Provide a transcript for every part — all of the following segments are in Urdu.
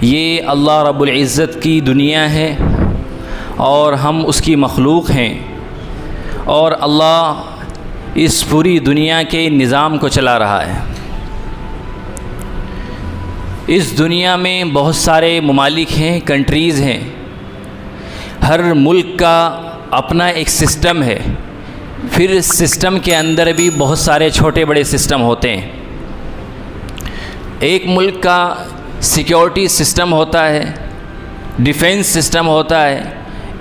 یہ اللہ رب العزت کی دنیا ہے اور ہم اس کی مخلوق ہیں، اور اللہ اس پوری دنیا کے نظام کو چلا رہا ہے۔ اس دنیا میں بہت سارے ممالک ہیں، کنٹریز ہیں، ہر ملک کا اپنا ایک سسٹم ہے، پھر اس سسٹم کے اندر بھی بہت سارے چھوٹے بڑے سسٹم ہوتے ہیں۔ ایک ملک کا سیکیورٹی سسٹم ہوتا ہے، ڈیفینس سسٹم ہوتا ہے،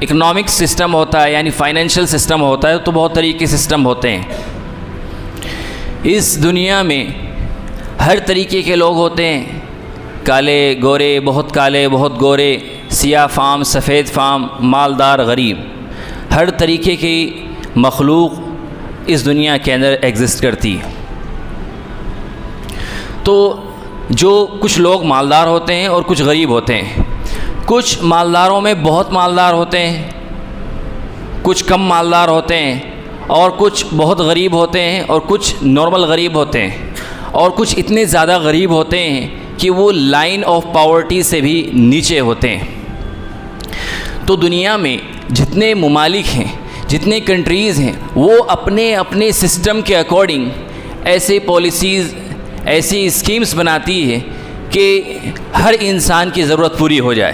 اکنامک سسٹم ہوتا ہے، یعنی فائنینشیل سسٹم ہوتا ہے، تو بہت طریقے کے سسٹم ہوتے ہیں۔ اس دنیا میں ہر طریقے کے لوگ ہوتے ہیں، کالے گورے، بہت گورے، سیاہ فام، سفید فام، مالدار، غریب، ہر طریقے کی مخلوق اس دنیا کے اندر ایگزسٹ کرتی ہے۔ تو جو کچھ لوگ مالدار ہوتے ہیں اور کچھ غریب ہوتے ہیں، کچھ مالداروں میں بہت مالدار ہوتے ہیں، کچھ کم مالدار ہوتے ہیں، اور کچھ بہت غریب ہوتے ہیں، اور کچھ نارمل غریب ہوتے ہیں، اور کچھ اتنے زیادہ غریب ہوتے ہیں کہ وہ لائن آف پاورٹی سے بھی نیچے ہوتے ہیں۔ تو دنیا میں جتنے ممالک ہیں، جتنے کنٹریز ہیں، وہ اپنے اپنے سسٹم کے اکارڈنگ ایسے پالیسیز، ایسی اسکیمز بناتی ہے کہ ہر انسان کی ضرورت پوری ہو جائے،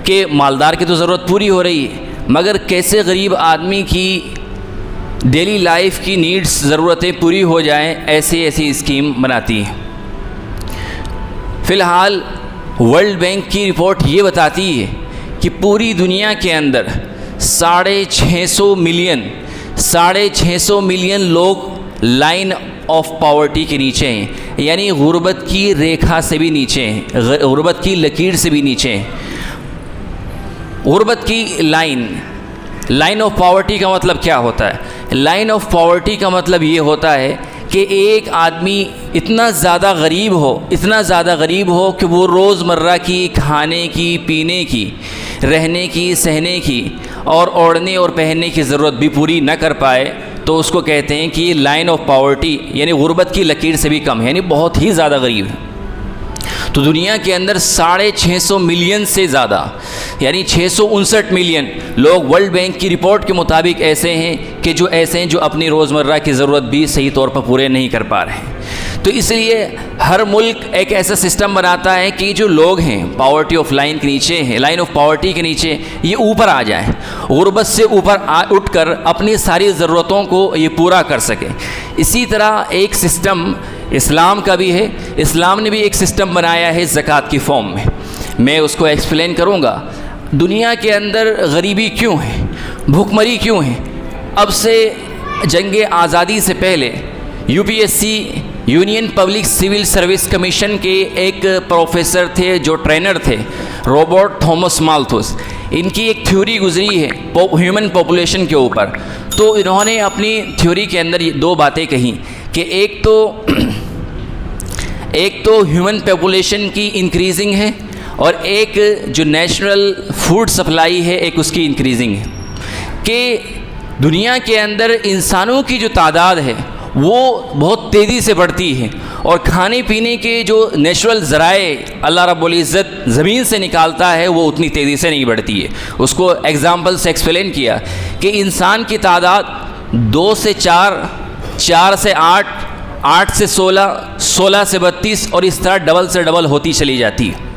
کہ مالدار کی تو ضرورت پوری ہو رہی ہے، مگر کیسے غریب آدمی کی ڈیلی لائف کی نیڈز، ضرورتیں پوری ہو جائیں، ایسی اسکیم بناتی ہے۔ فی الحال ورلڈ بینک کی رپورٹ یہ بتاتی ہے کہ پوری دنیا کے اندر 650 ملین لوگ لائن آف پاورٹی کے نیچے ہیں، یعنی غربت کی ریکھا سے بھی نیچے ہیں، غربت کی لکیر سے بھی نیچے ہیں۔ غربت کی لائن آف پاورٹی کا مطلب کیا ہوتا ہے؟ لائن آف پاورٹی کا مطلب یہ ہوتا ہے کہ ایک آدمی اتنا زیادہ غریب ہو کہ وہ روزمرہ کی کھانے کی، پینے کی، رہنے کی، سہنے کی اور اوڑھنے اور پہننے کی ضرورت بھی پوری نہ کر پائے، تو اس کو کہتے ہیں کہ یہ لائن آف پاورٹی، یعنی غربت کی لکیر سے بھی کم ہے، یعنی بہت ہی زیادہ غریب ہے۔ تو دنیا کے اندر 650 ملین سے زیادہ، یعنی 659 ملین لوگ ورلڈ بینک کی رپورٹ کے مطابق ایسے ہیں جو اپنی روزمرہ کی ضرورت بھی صحیح طور پر پورے نہیں کر پا رہے ہیں۔ تو اس لیے ہر ملک ایک ایسا سسٹم بناتا ہے کہ جو لوگ ہیں پاورٹی آف لائن کے نیچے ہیں، لائن آف پاورٹی کے نیچے، یہ اوپر آ جائیں، غربت سے اوپر اٹھ کر اپنی ساری ضرورتوں کو یہ پورا کر سکیں۔ اسی طرح ایک سسٹم اسلام کا بھی ہے، اسلام نے بھی ایک سسٹم بنایا ہے زکوٰۃ کی فارم میں اس کو ایکسپلین کروں گا۔ دنیا کے اندر غریبی کیوں ہے، بھوک مری کیوں ہے؟ اب سے جنگ آزادی سے پہلے UPSC union public civil service commission کے ایک پروفیسر تھے جو ٹرینر تھے، روبرٹ تھامس مالتھوس، ان کی ایک تھیوری گزری ہے ہیومن پاپولیشن کے اوپر۔ تو انہوں نے اپنی تھیوری کے اندر یہ دو باتیں کہیں کہ ایک تو ہیومن پاپولیشن کی انکریزنگ ہے، اور ایک جو نیشنل فوڈ سپلائی ہے ایک اس کی انکریزنگ ہے، کہ دنیا کے اندر انسانوں کی جو تعداد ہے وہ بہت تیزی سے بڑھتی ہے، اور کھانے پینے کے جو نیچرل ذرائع اللہ رب العزت زمین سے نکالتا ہے وہ اتنی تیزی سے نہیں بڑھتی ہے۔ اس کو ایگزامپل سے ایکسپلین کیا کہ انسان کی تعداد 2 سے 4، 4 سے 8، 8 سے 16، 16 سے 32، اور اس طرح ڈبل سے ڈبل ہوتی چلی جاتی ہے۔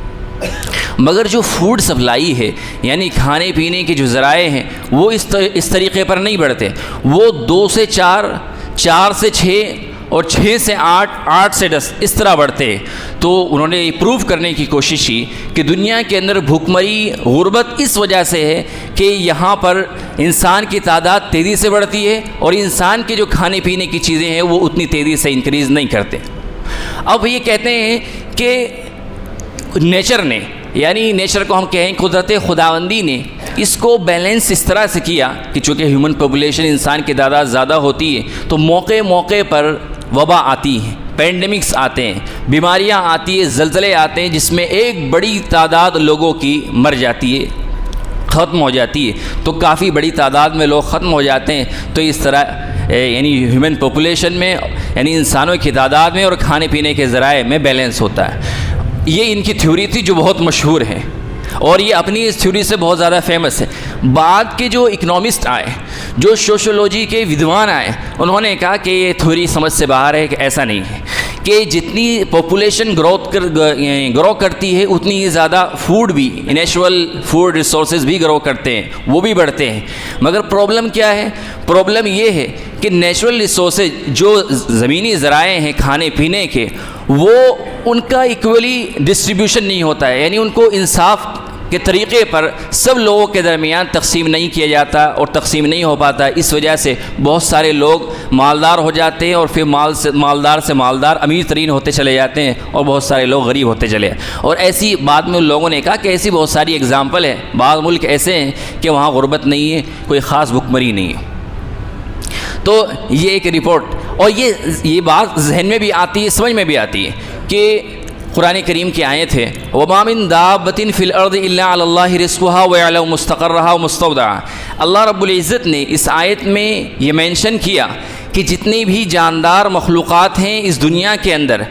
مگر جو فوڈ سپلائی ہے، یعنی کھانے پینے کے جو ذرائع ہیں، وہ اس طریقے پر نہیں بڑھتے، وہ 2 سے 4، 4 سے 6 اور 6 سے 8، 8 سے 10 اس طرح بڑھتے ہیں۔ تو انہوں نے یہ پروف کرنے کی کوشش کی کہ دنیا کے اندر بھوکمری، غربت اس وجہ سے ہے کہ یہاں پر انسان کی تعداد تیزی سے بڑھتی ہے، اور انسان کے جو کھانے پینے کی چیزیں ہیں وہ اتنی تیزی سے انکریز نہیں کرتے۔ اب یہ کہتے ہیں کہ نیچر نے، یعنی نیچر کو ہم کہیں قدرت خداوندی نے اس کو بیلنس اس طرح سے کیا کہ چونکہ ہیومن پاپولیشن انسان کی تعداد زیادہ ہوتی ہے تو موقع پر وبا آتی ہیں، پینڈیمکس آتے ہیں، بیماریاں آتی ہیں، زلزلے آتے ہیں، جس میں ایک بڑی تعداد لوگوں کی مر جاتی ہے، ختم ہو جاتی ہے۔ تو کافی بڑی تعداد میں لوگ ختم ہو جاتے ہیں، تو اس طرح یعنی ہیومن پاپولیشن میں، یعنی انسانوں کی تعداد میں اور کھانے پینے کے ذرائع میں بیلنس ہوتا ہے۔ یہ ان کی تھیوری تھی جو بہت مشہور ہے، اور یہ اپنی اس تھیوری سے بہت زیادہ فیمس ہے۔ بعد کے جو اکنامسٹ آئے، جو سوشولوجی کے ودوان آئے، انہوں نے کہا کہ یہ تھیوری سمجھ سے باہر ہے، کہ ایسا نہیں ہے، کہ جتنی پاپولیشن گرو کرتی ہے اتنی ہی زیادہ فوڈ بھی، نیچرل فوڈ ریسورسز بھی گرو کرتے ہیں، وہ بھی بڑھتے ہیں۔ مگر پرابلم کیا ہے؟ پرابلم یہ ہے کہ نیچرل ریسورسز جو زمینی ذرائع ہیں کھانے پینے کے، وہ ان کا ایکولی ڈسٹریبیوشن نہیں ہوتا ہے، یعنی ان کو انصاف کے طریقے پر سب لوگوں کے درمیان تقسیم نہیں کیا جاتا اور تقسیم نہیں ہو پاتا۔ اس وجہ سے بہت سارے لوگ مالدار ہو جاتے ہیں، اور پھر مالدار سے مالدار امیر ترین ہوتے چلے جاتے ہیں، اور بہت سارے لوگ غریب ہوتے چلے۔ اور ایسی بعد میں لوگوں نے کہا کہ ایسی بہت ساری اگزامپل ہے، بعض ملک ایسے ہیں کہ وہاں غربت نہیں ہے، کوئی خاص بھکمری نہیں ہے۔ تو یہ ایک رپورٹ، اور یہ بات ذہن میں بھی آتی ہے، سمجھ میں بھی آتی ہے کہ قرآن کریم کی آیت ہے وَمَا مِن دَابَّةٍ فِي الْأَرْضِ إِلَّا عَلَى اللَّهِ رِزْقُهَا وَيَعْلَمُ مُسْتَقَرَّهَا وَمُسْتَوْدَعَهَا۔ اللہ رب العزت نے اس آیت میں یہ مینشن کیا کہ جتنی بھی جاندار مخلوقات ہیں اس دنیا کے اندر،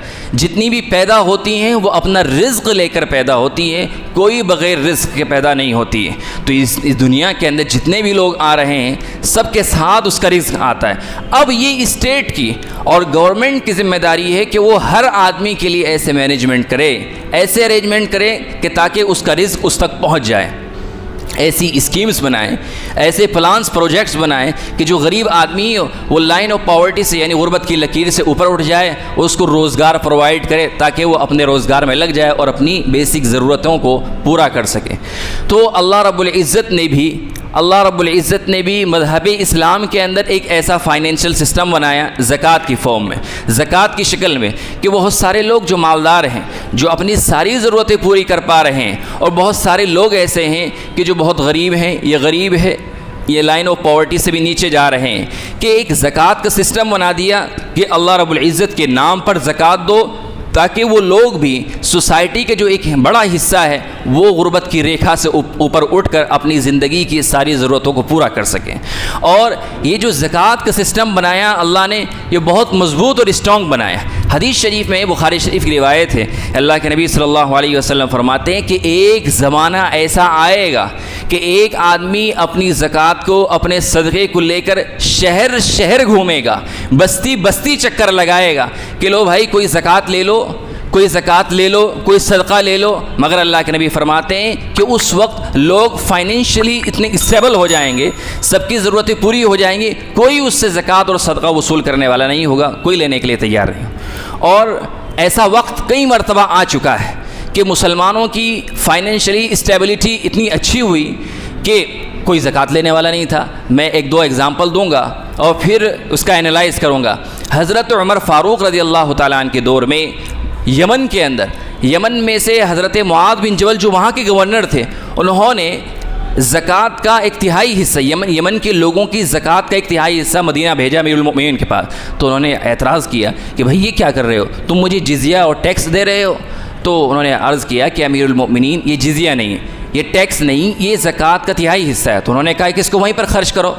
جتنی بھی پیدا ہوتی ہیں وہ اپنا رزق لے کر پیدا ہوتی ہیں، کوئی بغیر رزق کے پیدا نہیں ہوتی ہے۔ تو اس دنیا کے اندر جتنے بھی لوگ آ رہے ہیں سب کے ساتھ اس کا رزق آتا ہے۔ اب یہ اسٹیٹ کی اور گورنمنٹ کی ذمہ داری ہے کہ وہ ہر آدمی کے لیے ایسے مینجمنٹ کرے، ایسے ارینجمنٹ کرے کہ تاکہ اس کا رزق اس تک پہنچ جائے۔ ایسی اسکیمز بنائیں، ایسے پلانس پروجیکٹس بنائیں کہ جو غریب آدمی وہ لائن آف پاورٹی سے، یعنی غربت کی لکیر سے اوپر اٹھ جائے، اس کو روزگار پرووائڈ کرے تاکہ وہ اپنے روزگار میں لگ جائے اور اپنی بیسک ضرورتوں کو پورا کر سکے۔ تو اللہ رب العزت نے بھی مذہب اسلام کے اندر ایک ایسا فائنینشیل سسٹم بنایا زکوٰۃ کی فارم میں، زکوٰۃ کی شکل میں، کہ بہت سارے لوگ جو مالدار ہیں، جو اپنی ساری ضرورتیں پوری کر پا رہے ہیں، اور بہت سارے لوگ ایسے ہیں کہ جو بہت غریب ہیں، یہ لائن آف پاورٹی سے بھی نیچے جا رہے ہیں، کہ ایک زکوٰۃ کا سسٹم بنا دیا کہ اللہ رب العزت کے نام پر زکوٰۃ دو، تاکہ وہ لوگ بھی سوسائٹی کے جو ایک بڑا حصہ ہے وہ غربت کی ریکھا سے اوپر اٹھ کر اپنی زندگی کی ساری ضرورتوں کو پورا کر سکیں۔ اور یہ جو زکوٰۃ کا سسٹم بنایا اللہ نے، یہ بہت مضبوط اور اسٹرانگ بنایا۔ حدیث شریف میں، بخاری شریف کی روایت ہے، اللہ کے نبی صلی اللہ علیہ وسلم فرماتے ہیں کہ ایک زمانہ ایسا آئے گا کہ ایک آدمی اپنی زکوٰۃ کو، اپنے صدقے کو لے کر شہر شہر گھومے گا، بستی بستی چکر لگائے گا کہ لو بھائی کوئی زکوٰۃ لے لو، کوئی زکوٰۃ لے لو، کوئی صدقہ لے لو۔ مگر اللہ کے نبی فرماتے ہیں کہ اس وقت لوگ فائنینشلی اتنے اسٹیبل ہو جائیں گے، سب کی ضرورتیں پوری ہو جائیں گی، کوئی اس سے زکوٰۃ اور صدقہ وصول کرنے والا نہیں ہوگا، کوئی لینے کے لیے تیار نہیں۔ اور ایسا وقت کئی مرتبہ آ چکا ہے کہ مسلمانوں کی فائنینشلی اسٹیبلٹی اتنی اچھی ہوئی کہ کوئی زکوٰۃ لینے والا نہیں تھا۔ میں ایک دو اگزامپل دوں گا اور پھر اس کا انالائز کروں گا۔ حضرت عمر فاروق رضی اللہ تعالیٰ عنہ کے دور میں یمن کے اندر، یمن میں سے حضرت معاذ بن جبل جو وہاں کے گورنر تھے، انہوں نے زکوٰۃ کا ایک تہائی حصہ، یمن کے لوگوں کی زکوٰۃ کا ایک تہائی حصہ مدینہ بھیجا امیر المؤمنین کے پاس۔ تو انہوں نے اعتراض کیا کہ بھائی یہ کیا کر رہے ہو، تم مجھے جزیہ اور ٹیکس دے رہے ہو۔ تو انہوں نے عرض کیا کہ امیر المؤمنین یہ جزیہ نہیں ہے، یہ ٹیکس نہیں، یہ زکوٰۃ کا تہائی حصہ ہے۔ تو انہوں نے کہا کہ اس کو وہیں پر خرچ کرو،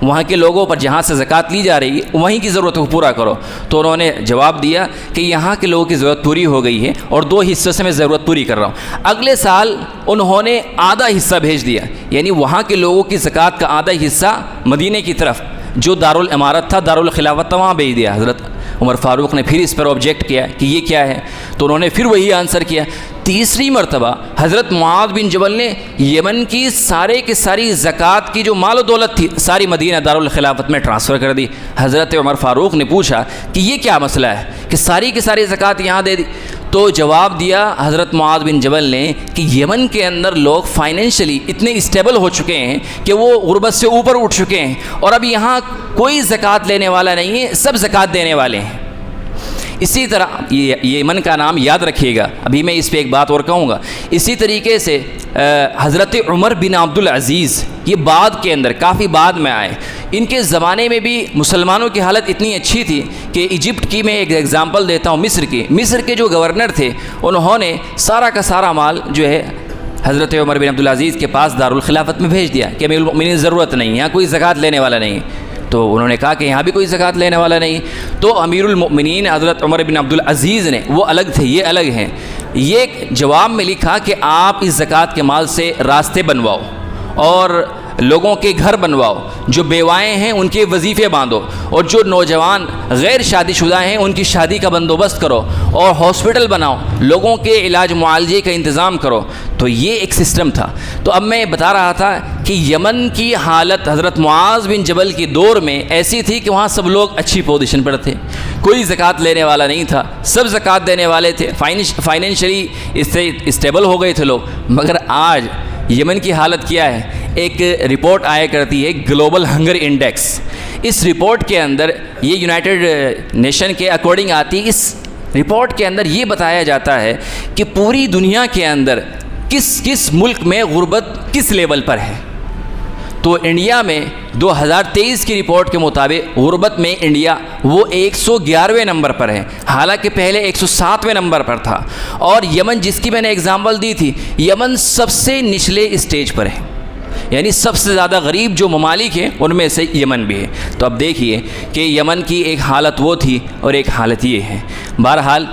وہاں کے لوگوں پر جہاں سے زکوٰۃ لی جا رہی ہے وہیں کی ضرورتوں کو پورا کرو۔ تو انہوں نے جواب دیا کہ یہاں کے لوگوں کی ضرورت پوری ہو گئی ہے اور 2 حصوں سے میں ضرورت پوری کر رہا ہوں۔ اگلے سال انہوں نے آدھا حصہ بھیج دیا، یعنی وہاں کے لوگوں کی زکوٰۃ کا آدھا حصہ مدینے کی طرف جو دارالعمارت تھا، دارالخلافت تھا، وہاں بھیج دیا۔ حضرت عمر فاروق نے پھر اس پر آبجیکٹ کیا کہ یہ کیا ہے، تو انہوں نے پھر وہی آنسر کیا۔ تیسری مرتبہ حضرت معاذ بن جبل نے یمن کی ساری زکوٰۃ کی جو مال و دولت تھی ساری مدینہ دارالخلافت میں ٹرانسفر کر دی۔ حضرت عمر فاروق نے پوچھا کہ یہ کیا مسئلہ ہے کہ ساری کی ساری زکوٰۃ یہاں دے دی؟ تو جواب دیا حضرت معاذ بن جبل نے کہ یمن کے اندر لوگ فائنینشلی اتنے اسٹیبل ہو چکے ہیں کہ وہ غربت سے اوپر اٹھ چکے ہیں، اور اب یہاں کوئی زکوٰۃ لینے والا نہیں ہے، سب زکوٰۃ دینے والے ہیں۔ اسی طرح یہ یمن کا نام یاد رکھیے گا، ابھی میں اس پہ ایک بات اور کہوں گا۔ اسی طریقے سے حضرت عمر بن عبد العزیز، یہ بعد کے اندر کافی بعد میں آئے، ان کے زمانے میں بھی مسلمانوں کی حالت اتنی اچھی تھی کہ ایجپٹ کی میں ایک ایگزامپل دیتا ہوں، مصر کے جو گورنر تھے انہوں نے سارا کا سارا مال جو ہے حضرت عمر بن عبد العزیز کے پاس دارالخلافت میں بھیج دیا کہ امیر المؤمنین ضرورت نہیں، یہاں کوئی زکوٰۃ لینے والا نہیں۔ تو انہوں نے کہا کہ یہاں بھی کوئی زکوٰۃ لینے والا نہیں۔ تو امیر المؤمنین حضرت عمر بن عبد العزیز نے، وہ الگ تھے یہ الگ ہیں، یہ جواب میں لکھا کہ آپ اس زکوٰۃ کے مال سے راستے بنواؤ اور لوگوں کے گھر بنواؤ، جو بیوائیں ہیں ان کے وظیفے باندھو، اور جو نوجوان غیر شادی شدہ ہیں ان کی شادی کا بندوبست کرو، اور ہاسپٹل بناؤ، لوگوں کے علاج معالجے کا انتظام کرو۔ تو یہ ایک سسٹم تھا۔ تو اب میں بتا رہا تھا کہ یمن کی حالت حضرت معاذ بن جبل کے دور میں ایسی تھی کہ وہاں سب لوگ اچھی پوزیشن پر تھے، کوئی زکوٰۃ لینے والا نہیں تھا، سب زکوٰۃ دینے والے تھے، فائنینشلی اسٹیبل ہو گئے تھے لوگ۔ مگر آج یمن کی حالت کیا ہے؟ ایک رپورٹ آیا کرتی ہے گلوبل ہنگر انڈیکس، اس رپورٹ کے اندر یہ یونائٹڈ نیشن کے اکارڈنگ آتی ہے۔ اس رپورٹ کے اندر یہ بتایا جاتا ہے کہ پوری دنیا کے اندر کس ملک میں غربت کس لیول پر ہے۔ تو انڈیا میں 2023 کی رپورٹ کے مطابق غربت میں انڈیا وہ 111ویں نمبر پر ہے، حالانکہ پہلے 107ویں نمبر پر تھا۔ اور یمن جس کی میں نے اگزامپل دی تھی، یمن سب سے نچلے اسٹیج پر ہے، یعنی سب سے زیادہ غریب جو ممالک ہیں ان میں سے یمن بھی ہے۔ تو اب دیکھیے کہ یمن کی ایک حالت وہ تھی اور ایک حالت یہ ہے۔ بہرحال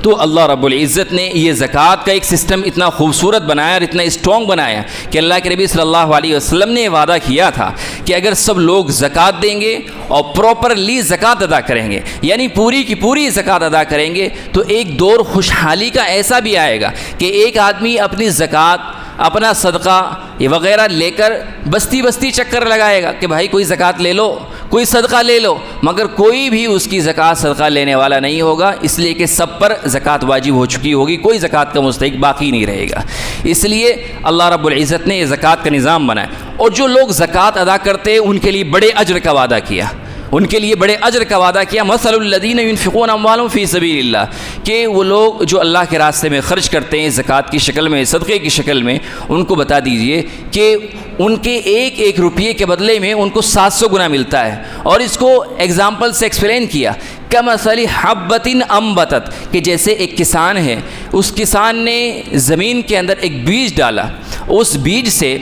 تو اللہ رب العزت نے یہ زکوٰۃ کا ایک سسٹم اتنا خوبصورت بنایا اور اتنا اسٹرانگ بنایا کہ اللہ کے نبی صلی اللہ علیہ وسلم نے وعدہ کیا تھا کہ اگر سب لوگ زکوٰۃ دیں گے اور پراپرلی زکوٰۃ ادا کریں گے، یعنی پوری کی پوری زکوٰۃ ادا کریں گے، تو ایک دور خوشحالی کا ایسا بھی آئے گا کہ ایک آدمی اپنی زکوٰۃ، اپنا صدقہ یہ وغیرہ لے کر بستی بستی چکر لگائے گا کہ بھائی کوئی زکوٰۃ لے لو، کوئی صدقہ لے لو، مگر کوئی بھی اس کی زکوٰۃ صدقہ لینے والا نہیں ہوگا، اس لیے کہ سب پر زکوٰۃ واجب ہو چکی ہوگی، کوئی زکوٰۃ کا مستحق باقی نہیں رہے گا۔ اس لیے اللہ رب العزت نے یہ زکوٰۃ کا نظام بنایا، اور جو لوگ زکوٰۃ ادا کرتے ہیں ان کے لیے بڑے اجر کا وعدہ کیا، ان کے لیے بڑے اجر کا وعدہ کیا۔ مثل الذین ينفقون اموالهم فی سبیل اللہ، کہ وہ لوگ جو اللہ کے راستے میں خرچ کرتے ہیں زکوٰۃ کی شکل میں، صدقے کی شکل میں، ان کو بتا دیجئے کہ ان کے ایک ایک روپیے کے بدلے میں ان کو 700 گنا ملتا ہے۔ اور اس کو ایگزامپل سے ایکسپلین کیا، کمثل حبۃ انبتت، کہ جیسے ایک کسان ہے، اس کسان نے زمین کے اندر ایک بیج ڈالا، اس بیج سے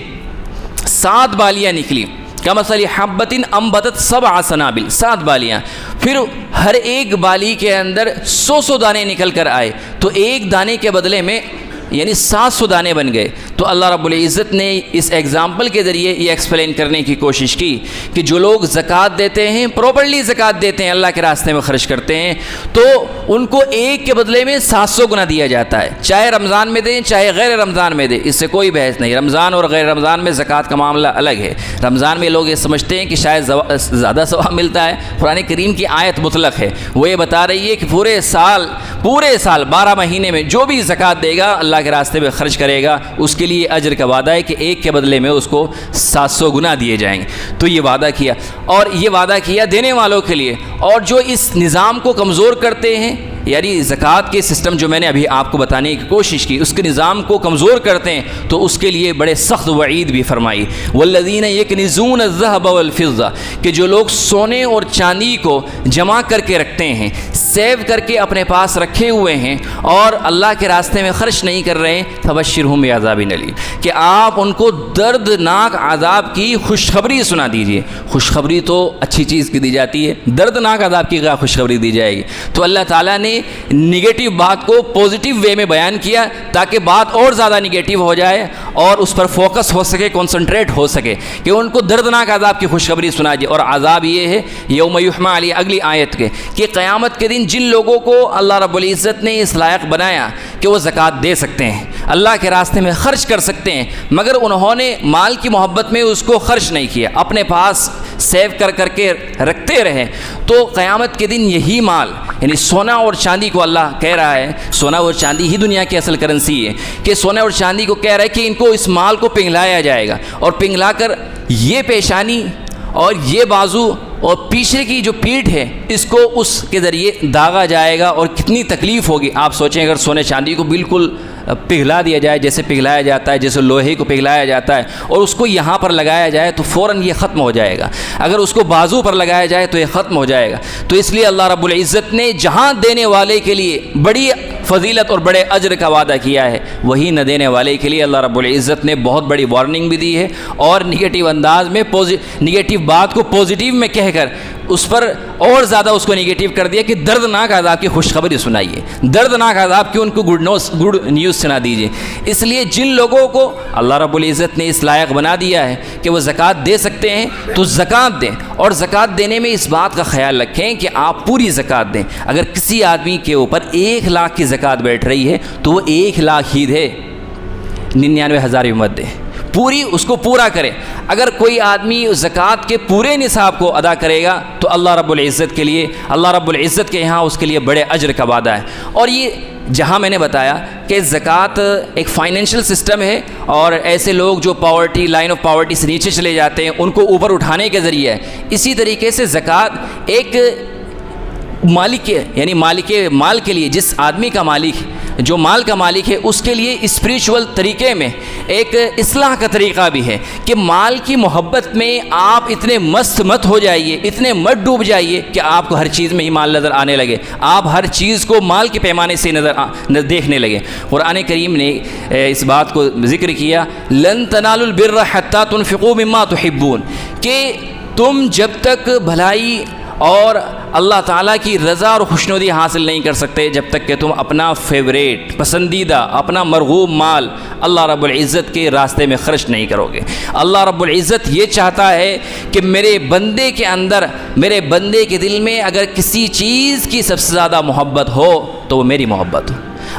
7 بالیاں نکلی، کمثل حبۃ انبتت 7 سنابل، 7 بالیاں، پھر ہر ایک بالی کے اندر 100 دانے نکل کر آئے، تو ایک دانے کے بدلے میں یعنی 700 دانے بن گئے۔ تو اللہ رب العزت نے اس ایگزامپل کے ذریعے یہ ایکسپلین کرنے کی کوشش کی کہ جو لوگ زکوٰۃ دیتے ہیں، پراپرلی زکوٰۃ دیتے ہیں، اللہ کے راستے میں خرچ کرتے ہیں، تو ان کو ایک کے بدلے میں 700 گنا دیا جاتا ہے، چاہے رمضان میں دیں چاہے غیر رمضان میں دیں، اس سے کوئی بحث نہیں۔ رمضان اور غیر رمضان میں زکوٰۃ کا معاملہ الگ ہے۔ رمضان میں لوگ یہ سمجھتے ہیں کہ شاید زیادہ ثواب ملتا ہے، قرآن کریم کی آیت مطلق ہے، وہ یہ بتا رہی ہے کہ پورے سال 12 مہینے میں جو بھی زکوٰۃ دے گا، اللہ کے راستے میں خرچ کرے گا، اس کے لیے اجر کا وعدہ ہے کہ ایک کے بدلے میں اس کو 700 گنا دیے جائیں گے۔ تو یہ وعدہ کیا، اور یہ وعدہ کیا دینے والوں کے لیے، اور جو اس نظام کو کمزور کرتے ہیں، یعنی زکوٰۃ کے سسٹم جو میں نے ابھی آپ کو بتانے کی کوشش کی، اس کے نظام کو کمزور کرتے ہیں، تو اس کے لیے بڑے سخت وعید بھی فرمائی۔ والذین یکنزون الذهب والفضہ، کہ جو لوگ سونے اور چاندی کو جمع کر کے رکھتے ہیں، سیو کر کے اپنے پاس رکھے ہوئے ہیں، اور اللہ کے راستے میں خرچ نہیں کر رہے ہیں، فبشرہم بعذاب الیم، کہ آپ ان کو دردناک عذاب کی خوشخبری سنا دیجئے۔ خوشخبری تو اچھی چیز کی دی جاتی ہے، دردناک عذاب کی کیا خوشخبری دی جائے گی؟ تو اللہ تعالیٰ نے نگیٹو بات کو پوزیٹیو وے میں بیان کیا تاکہ بات اور زیادہ نگیٹو ہو جائے اور اس پر فوکس ہو سکے، کنسنٹریٹ ہو سکے، کہ ان کو دردناک عذاب کی خوشخبری سنا دی۔ اور عذاب یہ ہے یوم یحمى علی، اگلی آیت کے، کہ قیامت کے دن جن لوگوں کو اللہ رب العزت نے اس لائق بنایا کہ وہ زکوٰۃ دے سکتے ہیں، اللہ کے راستے میں خرچ کر سکتے ہیں، مگر انہوں نے مال کی محبت میں اس کو خرچ نہیں کیا، اپنے پاس سیو کر کے رکھتے رہے، تو قیامت کے دن یہی مال، یعنی سونا اور چاندی کو اللہ کہہ رہا ہے، سونا اور چاندی ہی دنیا کی اصل کرنسی ہے، کہ سونا اور چاندی کو کہہ رہا ہے کہ ان کو اس مال کو پنگلایا جائے گا، اور پنگلا کر یہ پیشانی اور یہ بازو اور پیچھے کی جو پیٹھ ہے اس کو اس کے ذریعے داغا جائے گا، اور کتنی تکلیف ہوگی۔ آپ سوچیں اگر سونے چاندی کو بالکل پگھلا دیا جائے، جیسے پگھلایا جاتا ہے، جیسے لوہے کو پگھلایا جاتا ہے، اور اس کو یہاں پر لگایا جائے تو فوراً یہ ختم ہو جائے گا، اگر اس کو بازو پر لگایا جائے تو یہ ختم ہو جائے گا۔ تو اس لیے اللہ رب العزت نے جہاں دینے والے کے لیے بڑی فضیلت اور بڑے اجر کا وعدہ کیا ہے، وہی نہ دینے والے کے لیے اللہ رب العزت نے بہت بڑی وارننگ بھی دی ہے، اور نگیٹو انداز میں نگیٹو بات کو پازیٹیو میں کہہ کر اس پر اور زیادہ اس کو نگیٹیو کر دیا کہ دردناک عذاب کی خوشخبری سنائیے، دردناک عذاب کی ان کو گڈ نیوز سنا دیجیے۔ اس لیے جن لوگوں کو اللہ رب العزت نے اس لائق بنا دیا ہے کہ وہ زکوٰۃ دے سکتے ہیں تو زکوٰۃ دیں، اور زکوٰۃ دینے میں اس بات کا خیال رکھیں کہ آپ پوری زکوٰۃ دیں۔ اگر کسی آدمی کے اوپر 1 لاکھ کی زکوٰۃ بیٹھ رہی ہے تو وہ 1 لاکھ ہی دے، 99,000 بھی مت دے، پوری اس کو پورا کرے۔ اگر کوئی آدمی زکوٰۃ کے پورے نصاب کو ادا کرے گا تو اللہ رب العزت کے لیے، اللہ رب العزت کے یہاں اس کے لیے بڑے اجر کا وعدہ ہے۔ اور یہ جہاں میں نے بتایا کہ زکوٰۃ ایک فائنینشیل سسٹم ہے، اور ایسے لوگ جو پاورٹی، لائن آف پاورٹی سے نیچے چلے جاتے ہیں ان کو اوپر اٹھانے کے ذریعہ ہے، اسی طریقے سے زکوٰۃ ایک مالک یعنی مالک مال کے لیے، جس آدمی کا مالک، جو مال کا مالک ہے، اس کے لیے اسپریچول طریقے میں ایک اصلاح کا طریقہ بھی ہے کہ مال کی محبت میں آپ اتنے مست مت ہو جائیے، اتنے مت ڈوب جائیے کہ آپ کو ہر چیز میں ہی مال نظر آنے لگے، آپ ہر چیز کو مال کے پیمانے سے دیکھنے لگے۔ قرآن کریم نے اس بات کو ذکر کیا، لن تنالوا البر حتى تنفقوا مما تحبون، کہ تم جب تک بھلائی اور اللہ تعالیٰ کی رضا اور خوشنودی حاصل نہیں کر سکتے جب تک کہ تم اپنا فیوریٹ، پسندیدہ، اپنا مرغوب مال اللہ رب العزت کے راستے میں خرچ نہیں کرو گے۔ اللہ رب العزت یہ چاہتا ہے کہ میرے بندے کے اندر، میرے بندے کے دل میں اگر کسی چیز کی سب سے زیادہ محبت ہو تو وہ میری محبت ہو۔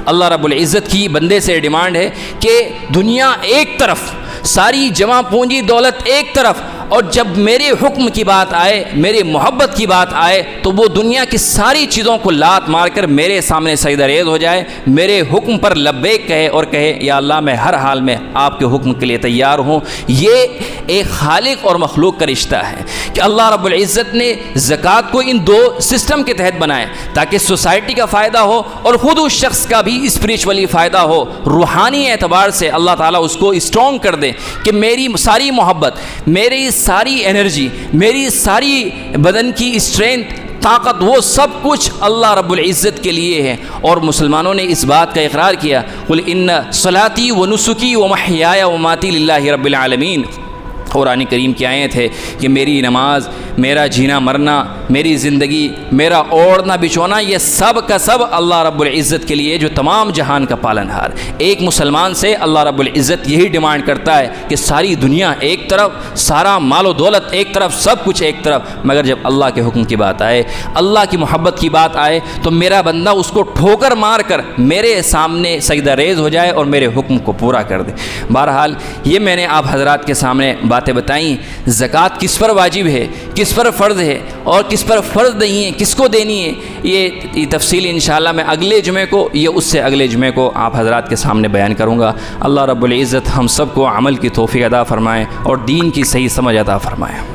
اللہ رب العزت کی بندے سے ڈیمانڈ ہے کہ دنیا ایک طرف، ساری جمع پونجی دولت ایک طرف، اور جب میرے حکم کی بات آئے، میرے محبت کی بات آئے تو وہ دنیا کی ساری چیزوں کو لات مار کر میرے سامنے سجدہ ریز ہو جائے، میرے حکم پر لبیک کہے اور کہے یا اللہ میں ہر حال میں آپ کے حکم کے لیے تیار ہوں۔ یہ ایک خالق اور مخلوق کا رشتہ ہے کہ اللہ رب العزت نے زکوٰۃ کو ان 2 سسٹم کے تحت بنائے تاکہ سوسائٹی کا فائدہ ہو اور خود اس شخص کا بھی اسپریچولی فائدہ ہو، روحانی اعتبار سے اللہ تعالیٰ اس کو اسٹرانگ کر دے کہ میری ساری محبت، میری ساری انرجی، میری ساری بدن کی اسٹرینتھ، طاقت، وہ سب کچھ اللہ رب العزت کے لیے ہے۔ اور مسلمانوں نے اس بات کا اقرار کیا، قل ان صلاتی و نسکی و محیای و ماتی للہ رب العالمین۔ قرآن کریم کی آیت ہے کہ میری نماز، میرا جینا مرنا، میری زندگی، میرا اوڑھنا بچھونا، یہ سب کا سب اللہ رب العزت کے لیے جو تمام جہان کا پالن ہار۔ ایک مسلمان سے اللہ رب العزت یہی ڈیمانڈ کرتا ہے کہ ساری دنیا ایک طرف، سارا مال و دولت ایک طرف، سب کچھ ایک طرف، مگر جب اللہ کے حکم کی بات آئے، اللہ کی محبت کی بات آئے تو میرا بندہ اس کو ٹھوکر مار کر میرے سامنے سجدہ ریز ہو جائے اور میرے حکم کو پورا کر دے۔ بہرحال یہ میں نے آپ حضرات کے سامنے باتیں بتائیں، زکوٰۃ کس پر واجب ہے، کس پر فرض ہے اور کس پر فرض نہیں ہے، کس کو دینی ہے، یہ تفصیل انشاءاللہ میں اگلے جمعے کو یا اس سے اگلے جمعے کو آپ حضرات کے سامنے بیان کروں گا۔ اللہ رب العزت ہم سب کو عمل کی توفیق عطا فرمائے اور دین کی صحیح سمجھ عطا فرمائے۔